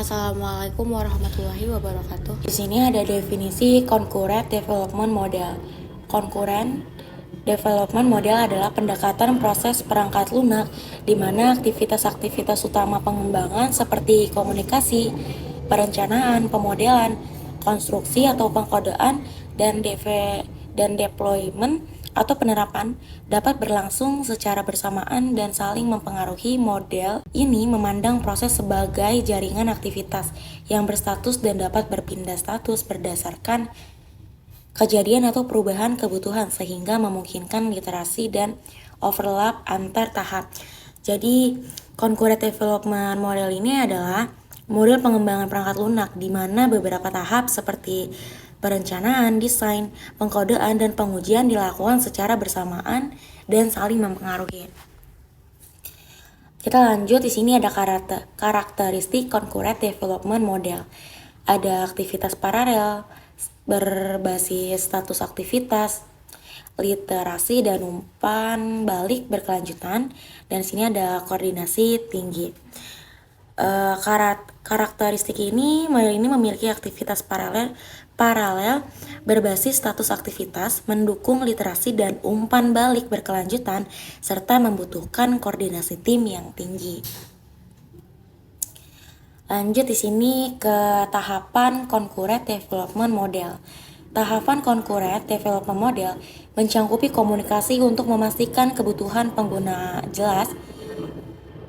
Assalamualaikum warahmatullahi wabarakatuh. Di sini ada definisi concurrent development model. Concurrent development model adalah pendekatan proses perangkat lunak di mana aktivitas-aktivitas utama pengembangan seperti komunikasi, perencanaan, pemodelan, konstruksi atau pengkodean, dan deployment atau penerapan dapat berlangsung secara bersamaan dan saling mempengaruhi. Model ini memandang proses sebagai jaringan aktivitas yang berstatus dan dapat berpindah status berdasarkan kejadian atau perubahan kebutuhan sehingga memungkinkan literasi dan overlap antar tahap. Jadi, concurrent development model ini adalah model pengembangan perangkat lunak di mana beberapa tahap seperti perencanaan, desain, pengkodean, dan pengujian dilakukan secara bersamaan dan saling mempengaruhi. Kita lanjut, di sini ada karakteristik concurrent development model. Ada aktivitas paralel berbasis status aktivitas, literasi dan umpan balik berkelanjutan, dan di sini ada koordinasi tinggi. Karakteristik ini, model ini memiliki aktivitas paralel berbasis status aktivitas, mendukung literasi dan umpan balik berkelanjutan, serta membutuhkan koordinasi tim yang tinggi. Lanjut di sini ke tahapan concurrent development model. Tahapan concurrent development model mencangkupi komunikasi untuk memastikan kebutuhan pengguna jelas,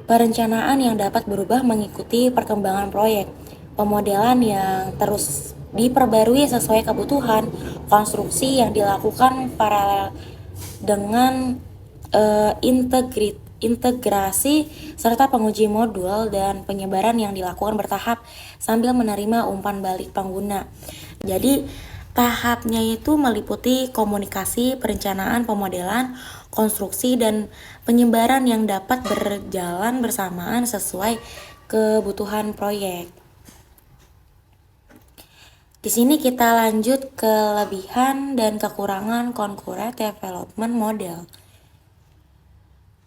perencanaan yang dapat berubah mengikuti perkembangan proyek, pemodelan yang terus diperbarui sesuai kebutuhan, konstruksi yang dilakukan paralel dengan integrasi, serta penguji modul dan penyebaran yang dilakukan bertahap sambil menerima umpan balik pengguna. Jadi, tahapnya itu meliputi komunikasi, perencanaan, pemodelan, konstruksi, dan penyebaran yang dapat berjalan bersamaan sesuai kebutuhan proyek. Di sini kita lanjut ke kelebihan dan kekurangan concurrent development model.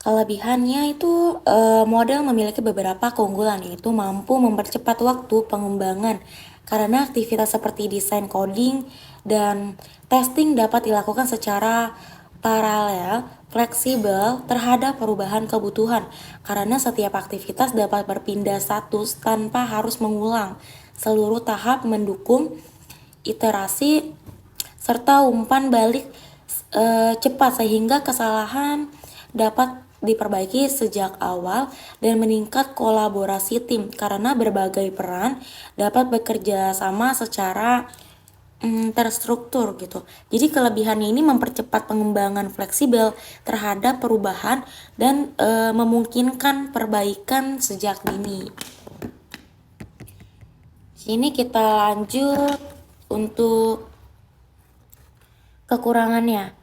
Kelebihannya itu model memiliki beberapa keunggulan, yaitu mampu mempercepat waktu pengembangan karena aktivitas seperti desain, coding, dan testing dapat dilakukan secara paralel, fleksibel terhadap perubahan kebutuhan karena setiap aktivitas dapat berpindah status tanpa harus mengulang seluruh tahap, mendukung iterasi serta umpan balik cepat sehingga kesalahan dapat diperbaiki sejak awal dan meningkat kolaborasi tim karena berbagai peran dapat bekerja sama secara terstruktur gitu. Jadi kelebihannya ini mempercepat pengembangan fleksibel terhadap perubahan dan memungkinkan perbaikan sejak dini. Sini kita lanjut untuk kekurangannya.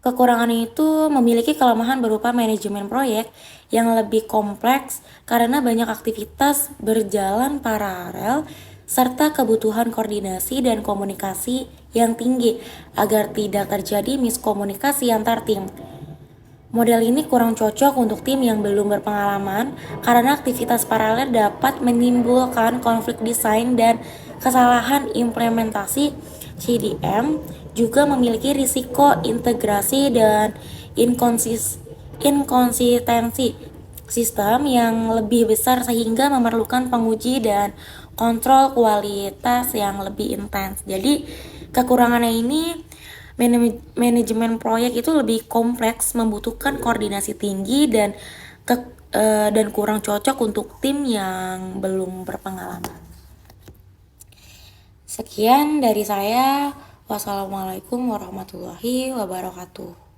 Kekurangannya itu memiliki kelemahan berupa manajemen proyek yang lebih kompleks karena banyak aktivitas berjalan paralel serta kebutuhan koordinasi dan komunikasi yang tinggi agar tidak terjadi miskomunikasi antar tim. Model ini kurang cocok untuk tim yang belum berpengalaman karena aktivitas paralel dapat menimbulkan konflik desain dan kesalahan implementasi. CDM juga memiliki risiko integrasi dan inkonsistensi sistem yang lebih besar sehingga memerlukan penguji dan kontrol kualitas yang lebih intens. Jadi kekurangannya ini, manajemen proyek itu lebih kompleks, membutuhkan koordinasi tinggi dan kurang cocok untuk tim yang belum berpengalaman. Sekian dari saya. Wassalamualaikum warahmatullahi wabarakatuh.